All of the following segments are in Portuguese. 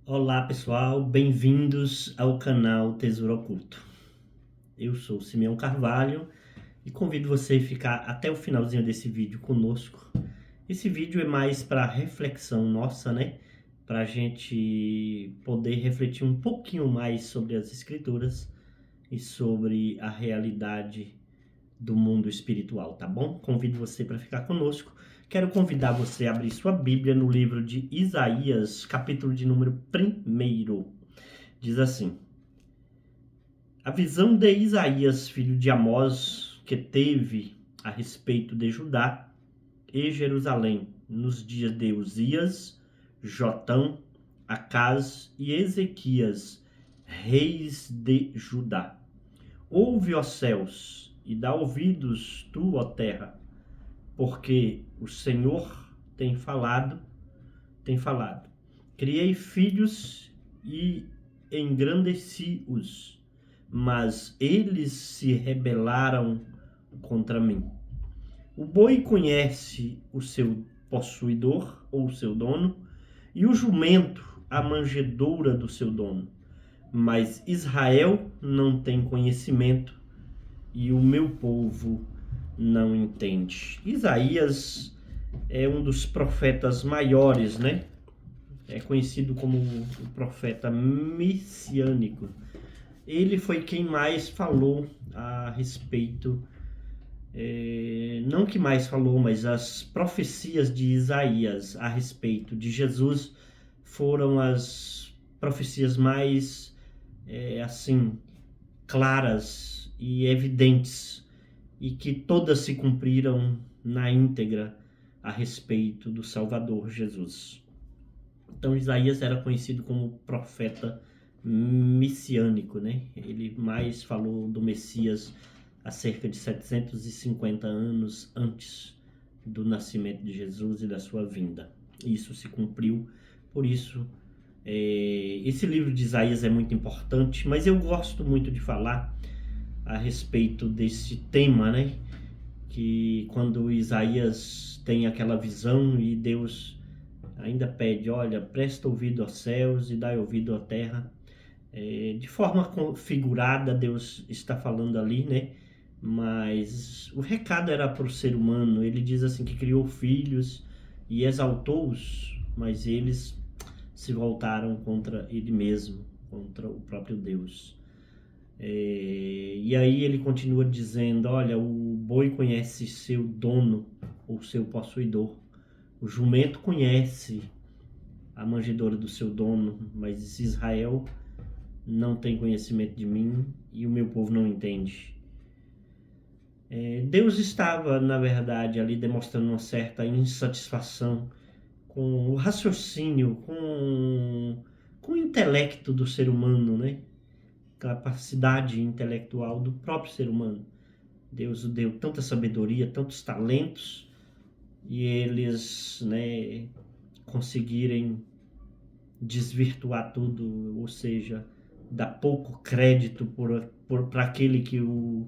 Olá pessoal, bem-vindos ao canal Tesouro Oculto. Eu sou Simeão Carvalho e convido você a ficar até o finalzinho desse vídeo conosco. Esse vídeo é mais para reflexão nossa, né? Para a gente poder refletir um pouquinho mais sobre as Escrituras e sobre a realidade do mundo espiritual, tá bom? Convido você para ficar conosco. Quero convidar você a abrir sua Bíblia no livro de Isaías, capítulo de número 1. Diz assim: a visão de Isaías, filho de Amós, que teve a respeito de Judá e Jerusalém nos dias de Uzias, Jotão, Acaz e Ezequias, reis de Judá. Ouve, ó céus, e dá ouvidos tu, ó terra, porque o Senhor tem falado. Criei filhos e engrandeci-os, mas eles se rebelaram contra mim. O boi conhece o seu possuidor ou o seu dono, e o jumento a manjedoura do seu dono. Mas Israel não tem conhecimento e o meu povo não entende. Isaías é um dos profetas maiores, né? É conhecido como o profeta messiânico. Ele foi quem mais falou a respeito, não que mais falou, mas as profecias de Isaías a respeito de Jesus foram as profecias mais, assim, claras e evidentes, e que todas se cumpriram na íntegra a respeito do Salvador Jesus. Então Isaías era conhecido como profeta messiânico, né? Ele mais falou do Messias há cerca de 750 anos antes do nascimento de Jesus e da sua vinda. Isso se cumpriu, por isso esse livro de Isaías é muito importante, mas eu gosto muito de falar a respeito desse tema, né? Que quando Isaías tem aquela visão e Deus ainda pede, olha, presta ouvido aos céus e dai ouvido à terra. De forma figurada, Deus está falando ali, né? Mas o recado era para o ser humano. Ele diz assim que criou filhos e exaltou-os, mas eles se voltaram contra ele mesmo, contra o próprio Deus. E aí ele continua dizendo, olha, o boi conhece seu dono ou seu possuidor, o jumento conhece a manjedoura do seu dono, mas Israel não tem conhecimento de mim e o meu povo não entende. Deus estava, na verdade, ali demonstrando uma certa insatisfação com o raciocínio, com o intelecto do ser humano, né? Capacidade intelectual do próprio ser humano. Deus deu tanta sabedoria, tantos talentos, e eles, né, conseguirem desvirtuar tudo, ou seja, dar pouco crédito para aquele que o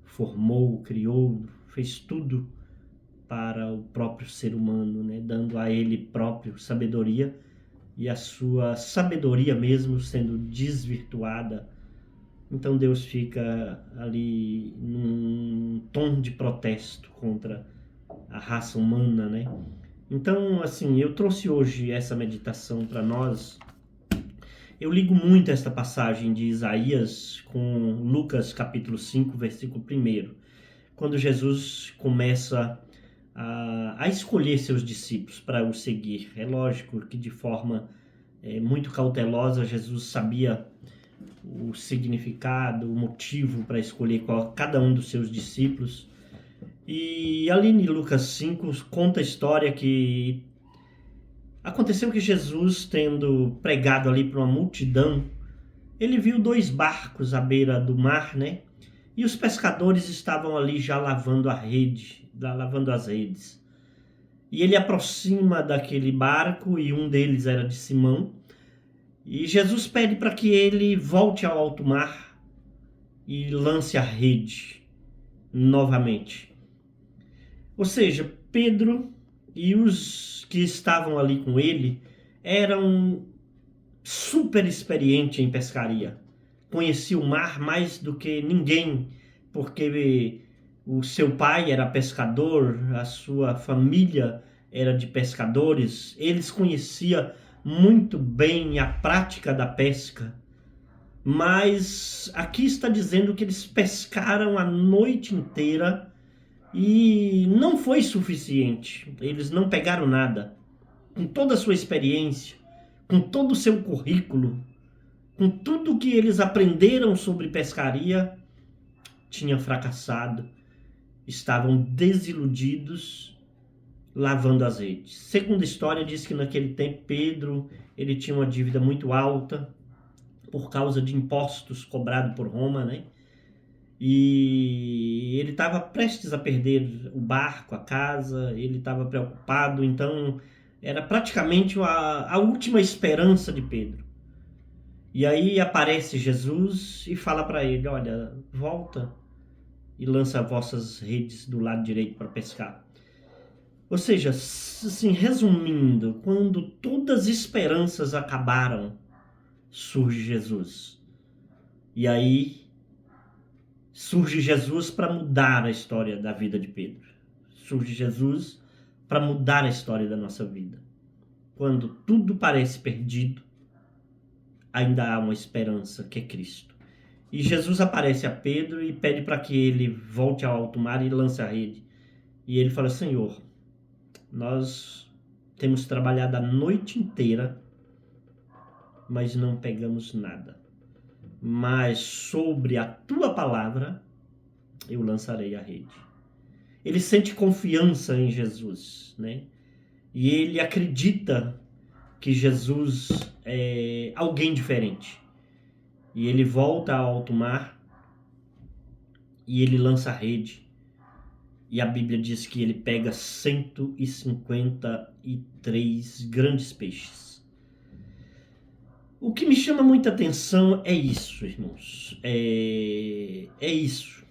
formou, criou, fez tudo para o próprio ser humano, né, dando a ele próprio sabedoria, e a sua sabedoria mesmo sendo desvirtuada. Então Deus fica ali num tom de protesto contra a raça humana, né? Então, assim, eu trouxe hoje essa meditação para nós. Eu ligo muito esta passagem de Isaías com Lucas capítulo 5, versículo 1, quando Jesus começa a escolher seus discípulos para o seguir. É lógico que de forma muito cautelosa Jesus sabia o significado, o motivo para escolher cada um dos seus discípulos. E ali em Lucas 5 conta a história que aconteceu que Jesus, tendo pregado ali para uma multidão, ele viu 2 barcos à beira do mar, né? E os pescadores estavam ali já lavando as redes. E ele aproxima daquele barco, e um deles era de Simão, e Jesus pede para que ele volte ao alto mar e lance a rede novamente. Ou seja, Pedro e os que estavam ali com ele eram super experiente em pescaria. Conhecia o mar mais do que ninguém, porque o seu pai era pescador, a sua família era de pescadores. Eles conheciam muito bem a prática da pesca. Mas aqui está dizendo que eles pescaram a noite inteira e não foi suficiente. Eles não pegaram nada. Com toda a sua experiência, com todo o seu currículo, com tudo que eles aprenderam sobre pescaria, tinham fracassado. Estavam desiludidos, lavando as redes. Segunda história diz que naquele tempo Pedro, ele tinha uma dívida muito alta por causa de impostos cobrados por Roma, né? E ele estava prestes a perder o barco, a casa, ele estava preocupado, então era praticamente a última esperança de Pedro. E aí aparece Jesus e fala para ele: olha, volta e lança vossas redes do lado direito para pescar. Ou seja, assim, resumindo, quando todas as esperanças acabaram, surge Jesus. E aí surge Jesus para mudar a história da vida de Pedro. Surge Jesus para mudar a história da nossa vida. Quando tudo parece perdido, ainda há uma esperança, que é Cristo. E Jesus aparece a Pedro e pede para que ele volte ao alto mar e lance a rede. E ele fala: Senhor, nós temos trabalhado a noite inteira, mas não pegamos nada. Mas sobre a tua palavra eu lançarei a rede. Ele sente confiança em Jesus, né? E ele acredita que Jesus é alguém diferente. E ele volta ao alto mar e ele lança a rede. E a Bíblia diz que ele pega 153 grandes peixes. O que me chama muita atenção é isso, irmãos. É isso.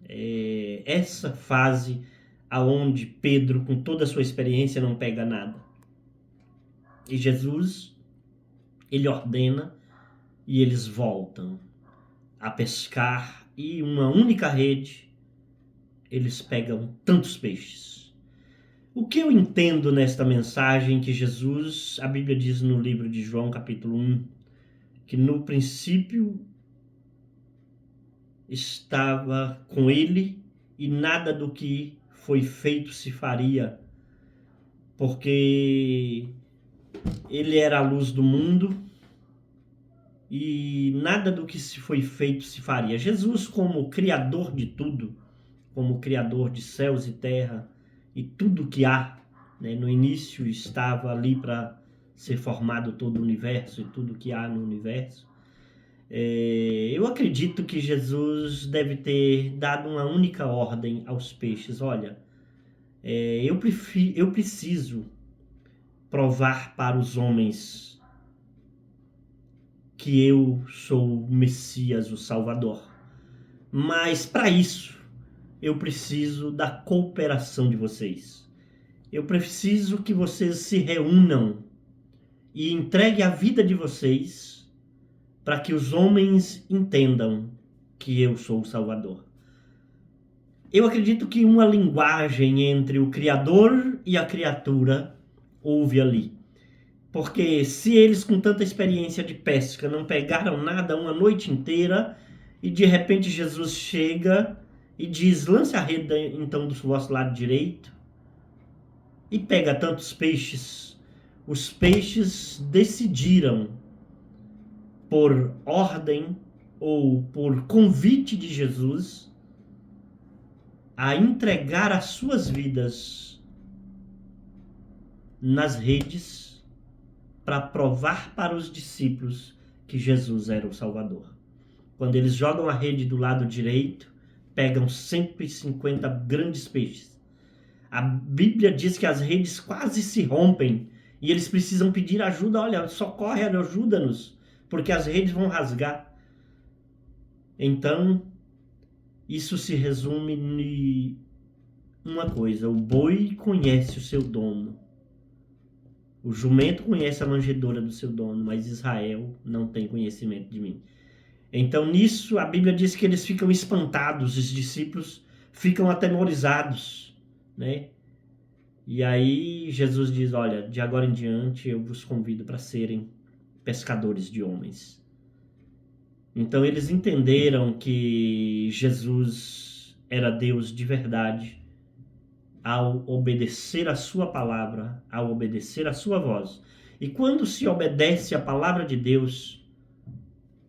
É essa fase aonde Pedro, com toda a sua experiência, não pega nada. E Jesus, ele ordena e eles voltam a pescar e uma única rede eles pegam tantos peixes. O que eu entendo nesta mensagem que Jesus, a Bíblia diz no livro de João, capítulo 1, que no princípio estava com ele e nada do que foi feito se faria, porque ele era a luz do mundo e nada do que se foi feito se faria. Jesus, como criador de tudo, como criador de céus e terra e tudo que há, né? No início estava ali para ser formado todo o universo e tudo que há no universo. Eu acredito que Jesus deve ter dado uma única ordem aos peixes: olha, eu preciso provar para os homens que eu sou o Messias, o Salvador. Mas para isso, eu preciso da cooperação de vocês. Eu preciso que vocês se reúnam e entreguem a vida de vocês para que os homens entendam que eu sou o Salvador. Eu acredito que uma linguagem entre o Criador e a criatura houve ali. Porque se eles, com tanta experiência de pesca, não pegaram nada uma noite inteira, e de repente Jesus chega e diz: lance a rede então do vosso lado direito, e pega tantos peixes. Os peixes decidiram, por ordem ou por convite de Jesus, a entregar as suas vidas nas redes para provar para os discípulos que Jesus era o Salvador. Quando eles jogam a rede do lado direito, pegam 150 grandes peixes. A Bíblia diz que as redes quase se rompem e eles precisam pedir ajuda. Olha, socorre, ajuda-nos, porque as redes vão rasgar. Então, isso se resume em uma coisa: o boi conhece o seu dono, O jumento conhece a manjedoura do seu dono, mas Israel não tem conhecimento de mim. Então, nisso, a Bíblia diz que eles ficam espantados, os discípulos ficam atemorizados, né? E aí Jesus diz: olha, de agora em diante eu vos convido para serem pescadores de homens. Então eles entenderam que Jesus era Deus de verdade ao obedecer a sua palavra, ao obedecer a sua voz. E quando se obedece a palavra de Deus,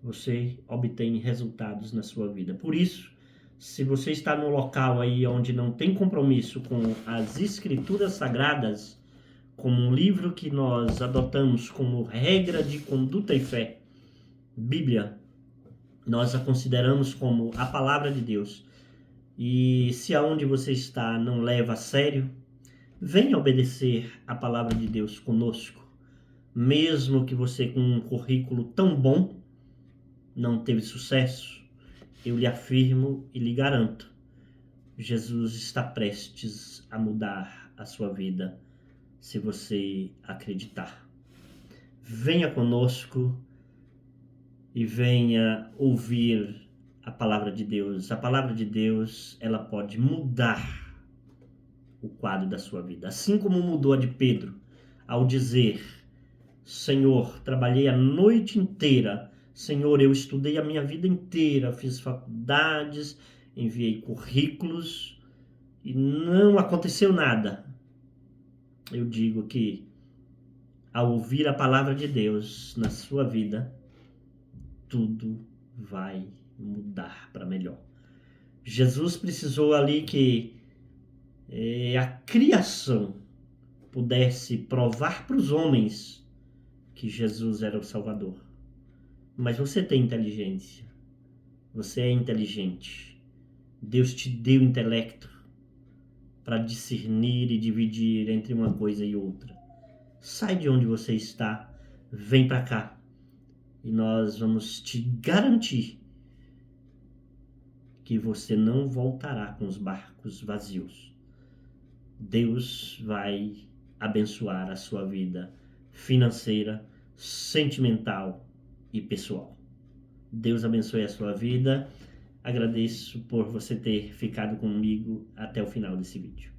você obtém resultados na sua vida. Por isso, se você está num local aí onde não tem compromisso com as escrituras sagradas, como um livro que nós adotamos como regra de conduta e fé, Bíblia, nós a consideramos como a palavra de Deus. E se aonde você está não leva a sério, venha obedecer a palavra de Deus conosco. Mesmo que você com um currículo tão bom não teve sucesso, eu lhe afirmo e lhe garanto, Jesus está prestes a mudar a sua vida se você acreditar. Venha conosco e venha ouvir a palavra de Deus. A palavra de Deus, ela pode mudar o quadro da sua vida. Assim como mudou a de Pedro, ao dizer: Senhor, trabalhei a noite inteira. Senhor, eu estudei a minha vida inteira, fiz faculdades, enviei currículos e não aconteceu nada. Eu digo que ao ouvir a palavra de Deus na sua vida, tudo vai mudar para melhor. Jesus precisou ali que a criação pudesse provar para os homens que Jesus era o Salvador. Mas você tem inteligência, você é inteligente. Deus te deu intelecto para discernir e dividir entre uma coisa e outra. Sai de onde você está, vem para cá e nós vamos te garantir que você não voltará com os barcos vazios. Deus vai abençoar a sua vida financeira, sentimental e pessoal. Deus abençoe a sua vida. Agradeço por você ter ficado comigo até o final desse vídeo.